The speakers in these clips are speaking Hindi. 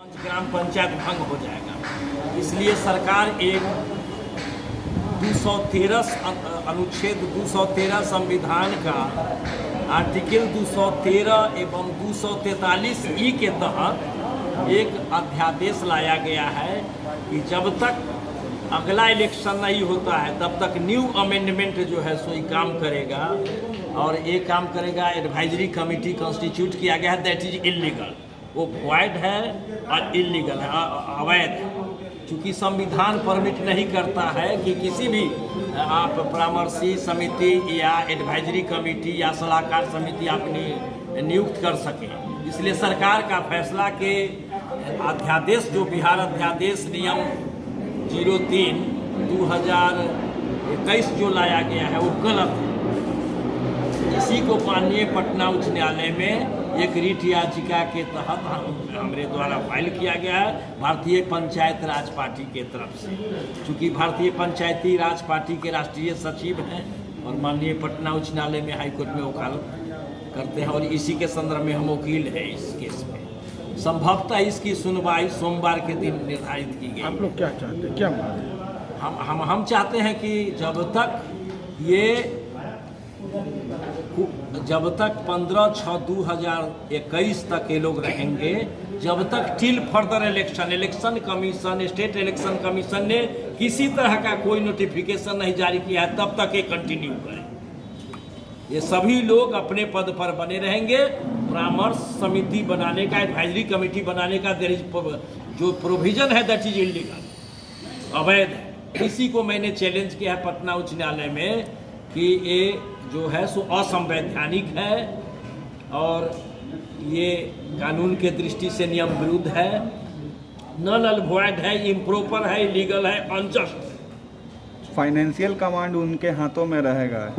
ग्राम पंचायत भंग हो जाएगा। इसलिए सरकार एक 213 अनुच्छेद 213 संविधान का आर्टिकल 213 एवं 243 के तहत एक अध्यादेश लाया गया है कि जब तक अगला इलेक्शन नहीं होता है तब तक न्यू अमेंडमेंट जो है सो ही काम करेगा। और ये काम करेगा, एडवाइजरी कमेटी कॉन्स्टिट्यूट किया गया है, दैट इज इलीगल। वो वॉइड है और इलीगल है, अवैध है। चूँकि संविधान परमिट नहीं करता है कि किसी भी आप परामर्शी समिति या एडवाइजरी कमेटी या सलाहकार समिति अपनी नियुक्त कर सकें। इसलिए सरकार का फैसला के अध्यादेश जो बिहार अध्यादेश नियम 03/2021 जो लाया गया है वो गलत है। इसी को माननीय पटना उच्च न्यायालय में एक रीट याचिका के तहत हमारे द्वारा फाइल किया गया है भारतीय पंचायत राज पार्टी के तरफ से। चूँकि भारतीय पंचायती राज पार्टी के राष्ट्रीय सचिव हैं और माननीय पटना उच्च न्यायालय में हाईकोर्ट में वकालत करते हैं और इसी के संदर्भ में हम वकील हैं इस केस में। संभवतः इसकी सुनवाई सोमवार के दिन निर्धारित की गई। आप लोग क्या चाहते हैं, क्या मांगते हैं? हम चाहते हैं कि जब तक 15/6/2021 तक ये लोग रहेंगे, जब तक till further election commission, state election commission ने किसी तरह का कोई नोटिफिकेशन नहीं जारी किया है, तब तक ये कंटिन्यू करें। ये सभी लोग अपने पद पर बने रहेंगे। परामर्श समिति बनाने का, एडवाइजरी कमेटी बनाने का जो प्रोविजन है दैट इज इलीगल, अवैध है। इसी को मैंने चैलेंज किया है पटना उच्च न्यायालय में कि ये जो है सो असंवैधानिक है और ये कानून के दृष्टि से नियम विरुद्ध है, नल एंड वॉइड है, इम्प्रॉपर है, इलीगल है, अनजस्ट। फाइनेंशियल कमांड उनके हाथों में रहेगा,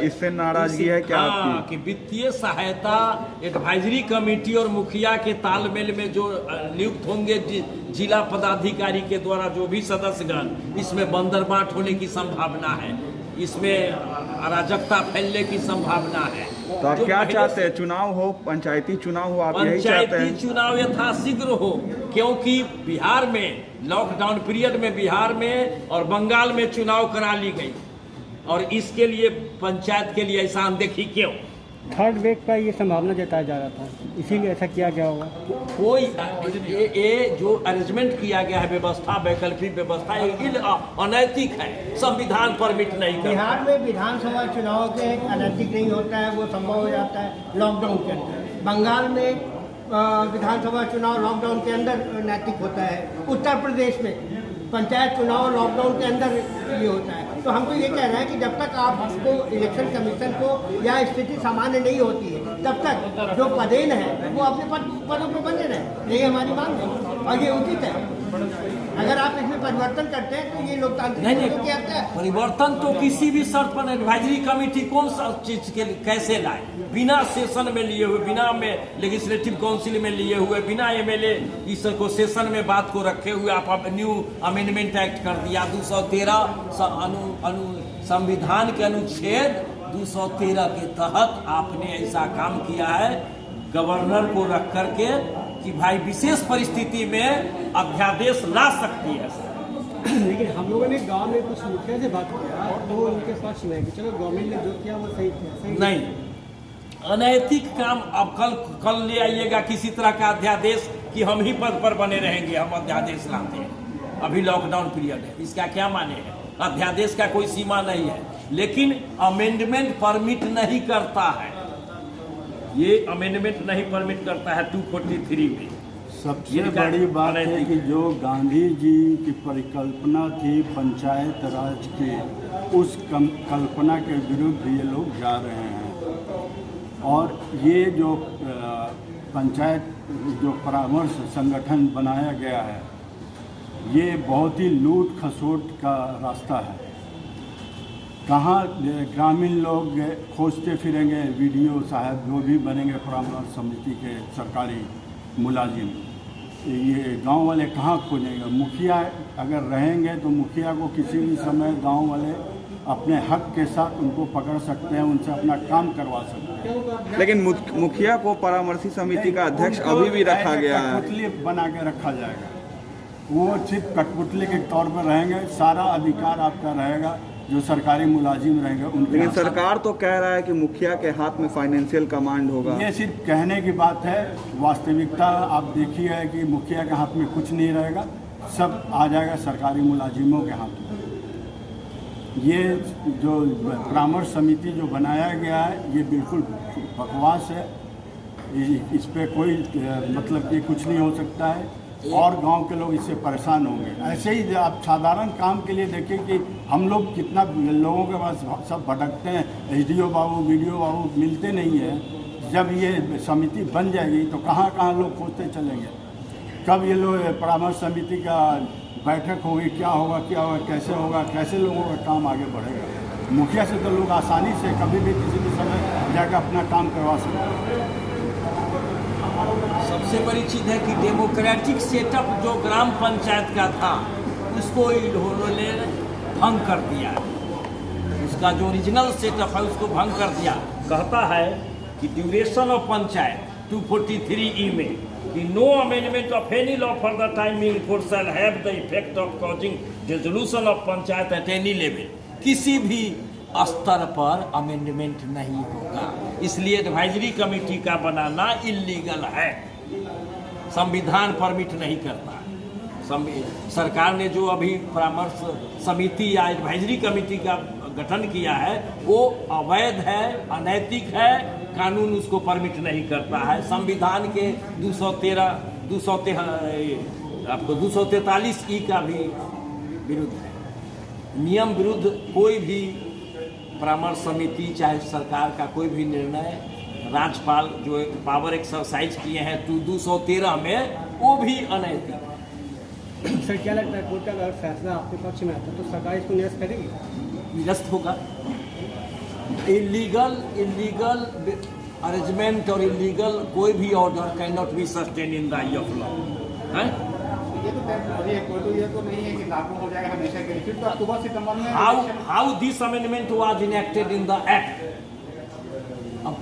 इससे नाराजगी है क्या आपकी? कि वित्तीय सहायता एडवाइजरी कमेटी और मुखिया के तालमेल में जो नियुक्त होंगे जिला पदाधिकारी के द्वारा जो भी सदस्यगण, इसमें बंदरबाट होने की संभावना है, इसमें अराजकता फैलने की संभावना है। तो आप क्या चाहते हैं? चुनाव हो, पंचायती चुनाव हो, आप यही चाहते हैं? पंचायती चुनाव यथाशीघ्र हो, क्योंकि बिहार में लॉकडाउन पीरियड में बिहार में और बंगाल में चुनाव करा ली गई और इसके लिए पंचायत के लिए ऐसा अनदेखी क्यों? थर्ड वेव का ये संभावना जताया जा रहा था, इसीलिए ऐसा किया गया होगा। कोई ये जो अरेंजमेंट किया गया है व्यवस्था, वैकल्पिक व्यवस्था, ये अनैतिक है, संविधान परमिट नहीं करता। बिहार में विधानसभा चुनाव के अनैतिक नहीं होता है, वो संभव हो जाता है लॉकडाउन के अंदर। बंगाल में विधानसभा चुनाव लॉकडाउन के अंदर नैतिक होता है। उत्तर प्रदेश में पंचायत चुनाव लॉकडाउन के अंदर ये होता है। तो हम तो ये कह रहे हैं कि जब तक आपको इलेक्शन कमीशन को या स्थिति सामान्य नहीं होती है तब तक जो पदेन है वो अपने पदों पर बने रहे, यही हमारी मांग है और ये उचित है। अगर आप इसमें परिवर्तन करते हैं तो ये लोकतांत्रिक क्या है? परिवर्तन तो किसी भी शर्त पर एडवाइजरी कमेटी कौन सा चीज के कैसे लाए, बिना सेशन में लिए हुए, बिना में लेजिस्लेटिव काउंसिल में लिए हुए, बिना एमएलए इस को सेशन में बात को रखे हुए आप न्यू अमेंडमेंट एक्ट कर दिया। 213 संविधान के अनुच्छेद 213 के तहत आपने ऐसा काम किया है गवर्नर को रख करके कि भाई विशेष परिस्थिति में अध्यादेश ला सकती है। लेकिन हम लोगों ने गांव में कुछ मुखिया से बात किया तो उनके पक्ष में कि चलो गवर्नमेंट ने जो किया वो सही किया, सही नहीं, अनैतिक काम अब कल ले आइएगा किसी तरह का अध्यादेश कि हम ही पद पर बने रहेंगे, हम अध्यादेश लाते हैं। अभी लॉकडाउन पीरियड है, इसका क्या माने है? अध्यादेश का कोई सीमा नहीं है, लेकिन अमेंडमेंट परमिट नहीं करता है, ये अमेंडमेंट नहीं परमिट करता है 243 में। सबसे बड़ी बात है कि जो गांधी जी की परिकल्पना थी पंचायत राज की, उस कल्पना के विरुद्ध ये लोग जा रहे हैं। और ये जो पंचायत जो परामर्श संगठन बनाया गया है, ये बहुत ही लूट खसोट का रास्ता है। कहाँ ग्रामीण लोग खोजते फिरेंगे, वीडियो साहब जो भी बनेंगे परामर्श समिति के सरकारी मुलाजिम, ये गांव वाले कहाँ खोजेंगे? मुखिया अगर रहेंगे तो मुखिया को किसी भी समय गांव वाले अपने हक के साथ उनको पकड़ सकते हैं, उनसे अपना काम करवा सकते हैं। लेकिन मुखिया को परामर्शी समिति का अध्यक्ष अभी भी रखा गया है। कठपुतली बना के रखा जाएगा, वो सिर्फ कठपुतली के तौर पर रहेंगे, सारा अधिकार आपका रहेगा, जो सरकारी मुलाजिम रहेंगे उनके। लेकिन सरकार तो कह रहा है कि मुखिया के हाथ में फाइनेंशियल कमांड होगा। ये सिर्फ कहने की बात है, वास्तविकता आप देखिए है कि मुखिया के हाथ में कुछ नहीं रहेगा, सब आ जाएगा सरकारी मुलाजिमों के हाथ में। ये जो परामर्श समिति जो बनाया गया है ये बिल्कुल बकवास है, इस पे कोई मतलब कि कुछ नहीं हो सकता है और गांव के लोग इससे परेशान होंगे। ऐसे ही आप साधारण काम के लिए देखें कि हम लोग कितना लोगों के पास सब भटकते हैं, एसडीओ बाबू वीडियो बाबू मिलते नहीं है। जब ये समिति बन जाएगी तो कहाँ कहाँ लोग खोजते चलेंगे, कब ये लोग परामर्श समिति का बैठक होगी, क्या होगा कैसे लोगों का काम आगे बढ़ेगा। मुखिया से तो लोग आसानी से कभी भी किसी भी समय जाकर अपना काम करवा सकते हैं। सबसे बड़ी चीज़ है कि डेमोक्रेटिक सेटअप जो ग्राम पंचायत का था उसको इन्होंने भंग कर दिया। उसका जो ओरिजिनल सेटअप है उसको भंग कर दिया। कहता है कि ड्यूरेशन ऑफ पंचायत 243E में कि no amendment of any law for the time being force shall have the effect of causing dissolution of panchayat at any level. किसी भी स्तर पर अमेंडमेंट नहीं होगा, इसलिए एडवाइजरी कमेटी का बनाना इलीगल है, संविधान परमिट नहीं करता। सरकार ने जो अभी परामर्श समिति या एडवाइजरी कमेटी का गठन किया है वो अवैध है, अनैतिक है, कानून उसको परमिट नहीं करता है। संविधान के 243E का भी विरुद्ध है। नियम विरुद्ध कोई भी परामर्श समिति चाहे सरकार का कोई भी निर्णय, राज्यपाल जो एक पावर एक्सरसाइज किए हैं 213 में, वो भी अनैतिक है। सर क्या लगता है कोर्ट का अगर फैसला आपके पक्ष में आता है तो सरकार इसको निरस्त करेगी? निरस्त होगा। इलीगल अरेंजमेंट और इलीगल कोई भी order can not be sustain in the I of law. ये तो नहीं है कि लागू हो जाएगा हमेशा के लिए। फिर तो अक्टूबर सितंबर में how this amendment was enacted in the act. अब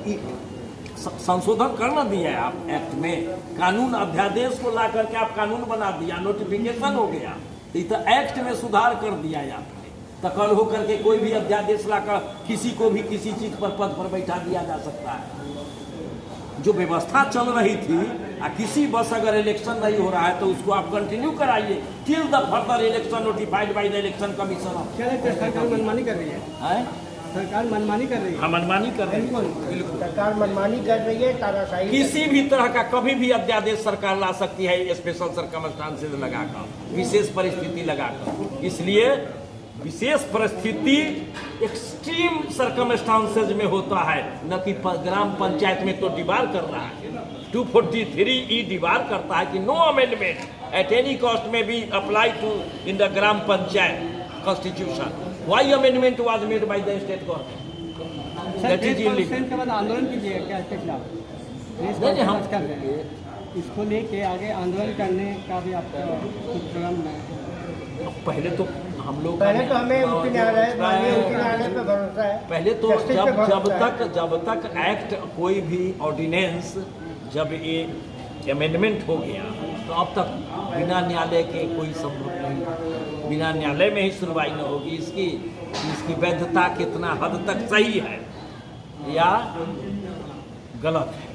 संशोधन करना दिया है आप एक्ट में, कानून अध्यादेश को ला करके आप कानून बना दिया, नोटिफिकेशन हो गया, तो एक्ट में सुधार कर दिया है आपने। तो कल हो करके कोई भी अध्यादेश लाकर किसी को भी किसी चीज पर पद पर बैठा दिया जा सकता है। जो व्यवस्था चल रही थी किसी बस अगर इलेक्शन नहीं हो रहा है तो उसको आप कंटिन्यू कराइए till the further election notified by the election commission. क्या लगता है सरकार मनमानी कर रही है? सरकार मनमानी कर रही है? हाँ, मनमानी कर रही है, बिल्कुल सरकार मनमानी कर रही है, तानाशाही। किसी भी तरह का कभी भी अध्यादेश सरकार ला सकती है स्पेशल सर्कमस्टांसेस लगाकर, विशेष परिस्थिति लगाकर। इसलिए विशेष परिस्थिति एक्सट्रीम सर्कमस्टांसेस में होता है, न कि ग्राम पंचायत में तो डिबार कर रहा है। 243E डिबार करता है कि no amendment at any cost में be apply to in the gram panchayat constitution. Why amendment was made by the state government? That is illegal. के बाद आंदोलन कीजिएगा क्या इसके खिलाफ? नहीं, हम कर रहे हैं इसको लेके आगे आंदोलन करने का भी आपका प्रोग्राम है? पहले तो हम लोग पहले तो हमें उच्च न्यायालय पे भरोसा है। पहले तो जब तक एक्ट कोई भी ऑर्डिनेंस जब ये अमेंडमेंट हो गया तो अब तक बिना न्यायालय के कोई संभव नहीं, बिना न्यायालय में ही सुनवाई न होगी। इसकी वैधता कितना हद तक सही है या गलत है।